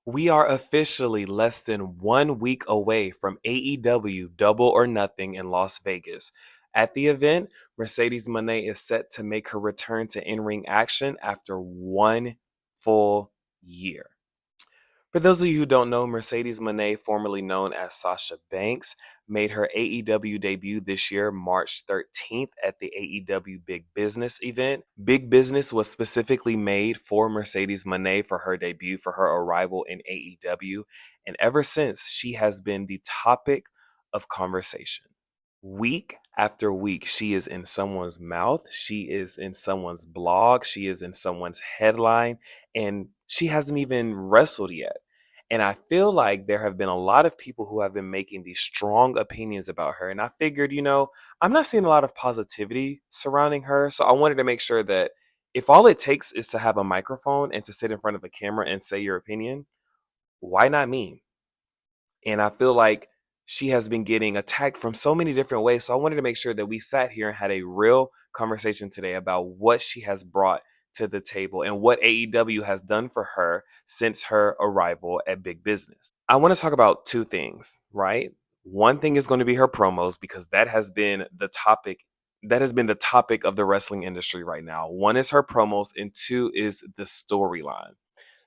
We are officially less than 1 week away from AEW Double or Nothing in Las Vegas. At the event, Mercedes Moné is set to make her return to in ring action after 1 full year. For those of you who don't know, Mercedes Moné, formerly known as Sasha Banks, made her AEW debut this year, March 13th, at the AEW Big Business event. Big Business was specifically made for Mercedes Moné for her debut, for her arrival in AEW, and ever since, she has been the topic of conversation. Week after week, she is in someone's mouth, she is in someone's blog, she is in someone's headline, and she hasn't even wrestled yet. And I feel like there have been a lot of people who have been making these strong opinions about her. And I figured, I'm not seeing a lot of positivity surrounding her. So I wanted to make sure that if all it takes is to have a microphone and to sit in front of a camera and say your opinion, why not me? And I feel like she has been getting attacked from so many different ways. So I wanted to make sure that we sat here and had a real conversation today about what she has brought to the table and what AEW has done for her since her arrival at Big Business. I want to talk about two things, right? One thing is going to be her promos because that has been the topic. That has been the topic of the wrestling industry right now. One is her promos, and two is the storyline.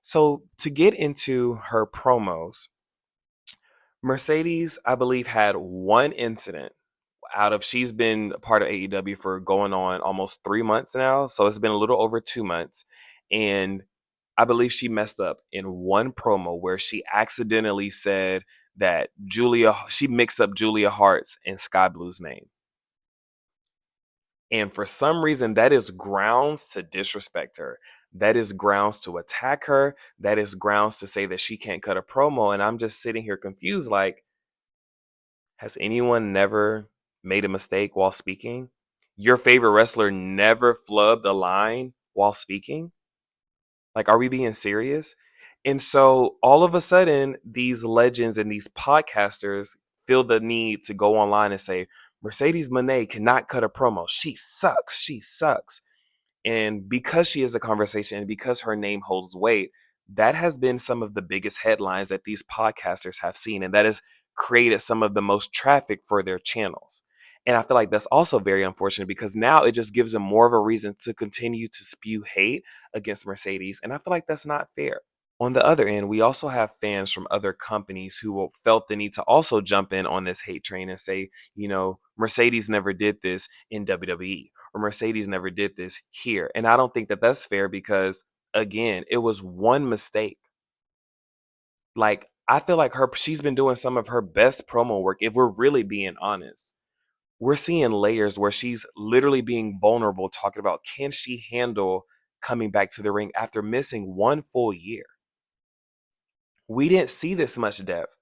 So, to get into her promos, Mercedes, I believe, had one incident out of she's been a part of AEW for going on almost 3 months now. So it's been a little over 2 months. And I believe she messed up in one promo where she accidentally said that she mixed up Julia Hart's and Sky Blue's name. And for some reason, that is grounds to disrespect her. That is grounds to attack her. That is grounds to say that she can't cut a promo. And I'm just sitting here confused like, has anyone never made a mistake while speaking? Your favorite wrestler never flubbed a line while speaking? Like, are we being serious? And so all of a sudden, these legends and these podcasters feel the need to go online and say, Mercedes Moné cannot cut a promo. She sucks. She sucks. And because she is a conversation and because her name holds weight, that has been some of the biggest headlines that these podcasters have seen. And that has created some of the most traffic for their channels. And I feel like that's also very unfortunate because now it just gives them more of a reason to continue to spew hate against Mercedes. And I feel like that's not fair. On the other end, we also have fans from other companies who felt the need to also jump in on this hate train and say, Mercedes never did this in WWE or Mercedes never did this here. And I don't think that that's fair because, again, it was one mistake. Like, I feel like she's been doing some of her best promo work if we're really being honest. We're seeing layers where she's literally being vulnerable, talking about can she handle coming back to the ring after missing 1 full year. We didn't see this much depth.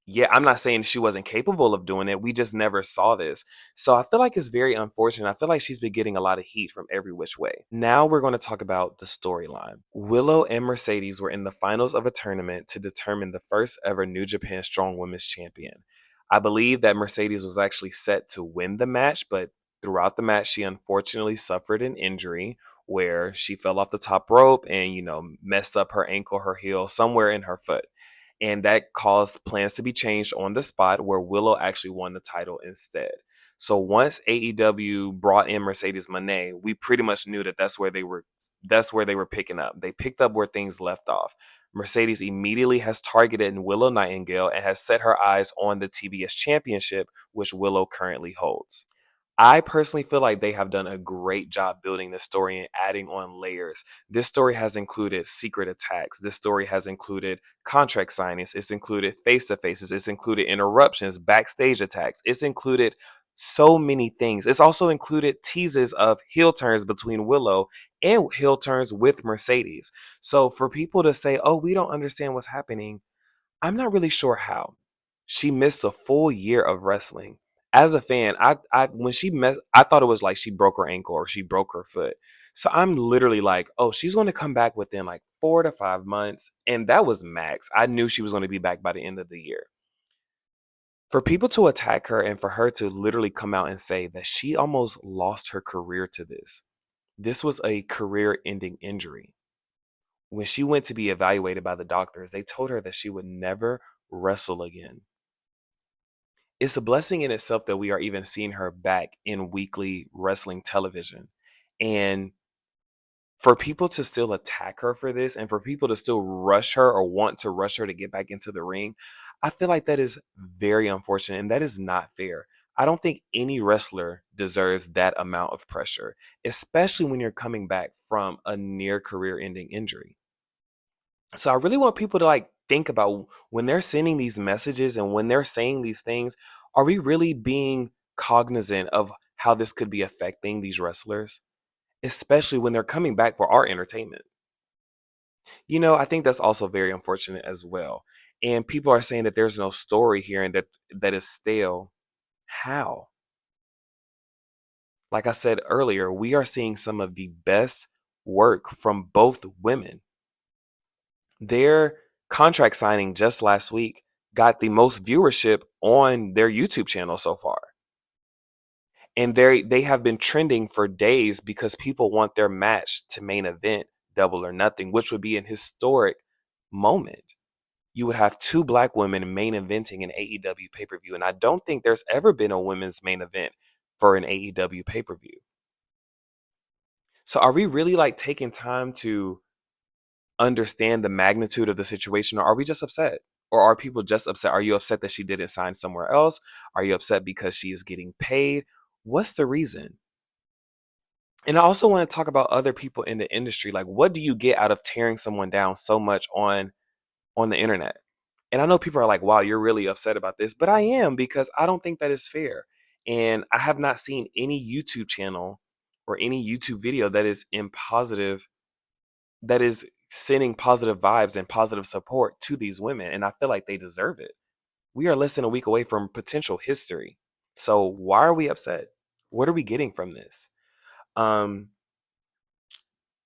Yeah, I'm not saying she wasn't capable of doing it. We just never saw this. So I feel like it's very unfortunate. I feel like she's been getting a lot of heat from every which way. Now we're going to talk about the storyline. Willow and Mercedes were in the finals of a tournament to determine the first ever New Japan Strong Women's Champion. I believe that Mercedes was actually set to win the match, but throughout the match, she unfortunately suffered an injury where she fell off the top rope and, messed up her ankle, her heel, somewhere in her foot. And that caused plans to be changed on the spot where Willow actually won the title instead. So once AEW brought in Mercedes Moné, we pretty much knew that that's where they were picking up. They picked up where things left off. Mercedes immediately has targeted Willow Nightingale and has set her eyes on the TBS championship, which Willow currently holds. I personally feel like they have done a great job building this story and adding on layers. This story has included secret attacks. This story has included contract signings. It's included face to faces. It's included interruptions, backstage attacks. It's included so many things. It's also included teases of heel turns between Willow and heel turns with Mercedes. So for people to say, oh, we don't understand what's happening, I'm not really sure how. She missed a full year of wrestling. As a fan, I when she messed, I thought it was like she broke her ankle or she broke her foot. So I'm literally like, oh, she's going to come back within like 4 to 5 months, and that was max. I knew she was going to be back by the end of the year. For people to attack her and for her to literally come out and say that she almost lost her career to this. This was a career-ending injury. When she went to be evaluated by the doctors, they told her that she would never wrestle again. It's a blessing in itself that we are even seeing her back in weekly wrestling television. And for people to still attack her for this and for people to still rush her or want to rush her to get back into the ring, I feel like that is very unfortunate and that is not fair. I don't think any wrestler deserves that amount of pressure, especially when you're coming back from a near career ending injury. So I really want people to like think about when they're sending these messages and when they're saying these things, are we really being cognizant of how this could be affecting these wrestlers, especially when they're coming back for our entertainment? I think that's also very unfortunate as well. And people are saying that there's no story here and that is stale. How? Like I said earlier, we are seeing some of the best work from both women. Their contract signing just last week got the most viewership on their YouTube channel so far. And they have been trending for days because people want their match to main event Double or Nothing, which would be an historic moment. You would have two black women main eventing an AEW pay-per-view. And I don't think there's ever been a women's main event for an AEW pay-per-view. So are we really like taking time to understand the magnitude of the situation, or are we just upset? Or are people just upset? Are you upset that she didn't sign somewhere else? Are you upset because she is getting paid? What's the reason? And I also want to talk about other people in the industry. Like, what do you get out of tearing someone down so much on the internet? And I know people are like, wow, you're really upset about this, but I am because I don't think that is fair. And I have not seen any YouTube channel or any YouTube video that is in positive that is sending positive vibes and positive support to these women. And I feel like they deserve it. We are less than a week away from potential history. So why are we upset? What are we getting from this? Um,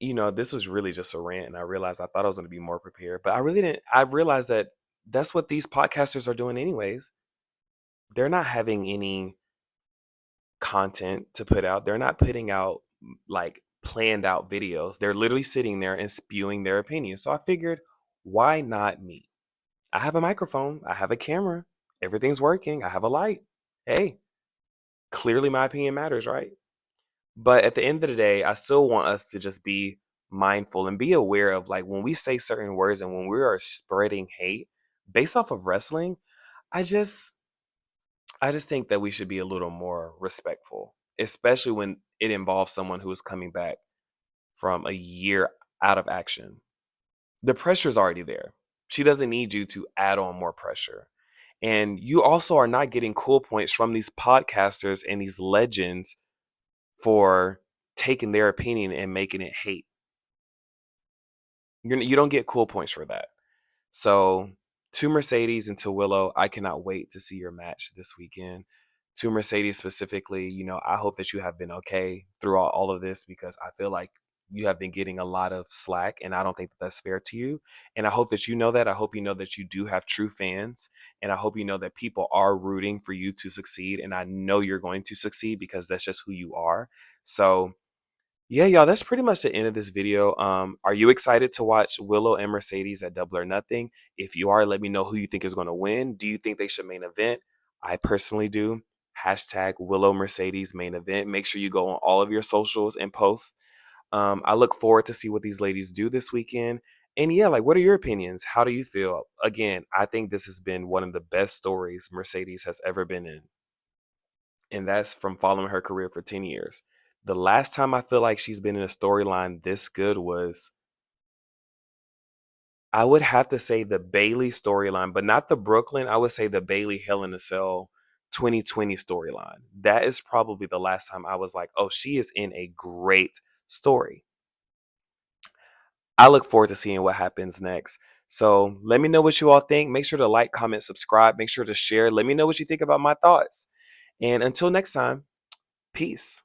this was really just a rant, and I realized I thought I was going to be more prepared, but I really didn't. I realized that that's what these podcasters are doing, anyways. They're not having any content to put out. They're not putting out like planned out videos. They're literally sitting there and spewing their opinions. So I figured, why not me? I have a microphone, I have a camera, everything's working, I have a light. Hey, clearly my opinion matters, right? But at the end of the day, I still want us to just be mindful and be aware of like when we say certain words and when we are spreading hate based off of wrestling, I just I just think that we should be a little more respectful, especially when it involves someone who is coming back from a year out of action. The pressure's already there. She doesn't need you to add on more pressure. And you also are not getting cool points from these podcasters and these legends for taking their opinion and making it hate. You don't get cool points for that. So, to Mercedes and to Willow, I cannot wait to see your match this weekend. To Mercedes specifically, I hope that you have been okay throughout all of this because I feel like you have been getting a lot of slack and I don't think that that's fair to you. And I hope that you know that. I hope you know that you do have true fans. And I hope you know that people are rooting for you to succeed. And I know you're going to succeed because that's just who you are. So, yeah, y'all, that's pretty much the end of this video. Are you excited to watch Willow and Mercedes at Double or Nothing? If you are, let me know who you think is going to win. Do you think they should main event? I personally do. Hashtag Willow Mercedes main event. Make sure you go on all of your socials and post. I look forward to see what these ladies do this weekend. And yeah, like, what are your opinions? How do you feel? Again, I think this has been one of the best stories Mercedes has ever been in, and that's from following her career for 10 years. The last time I feel like she's been in a storyline this good was, I would have to say the Bailey storyline, but not the Brooklyn. I would say the Bailey Hell in a Cell 2020 storyline. That is probably the last time I was like, oh, she is in a great story. I look forward to seeing what happens next. So let me know what you all think. Make sure to like, comment, subscribe. Make sure to share. Let me know what you think about my thoughts. And until next time, peace.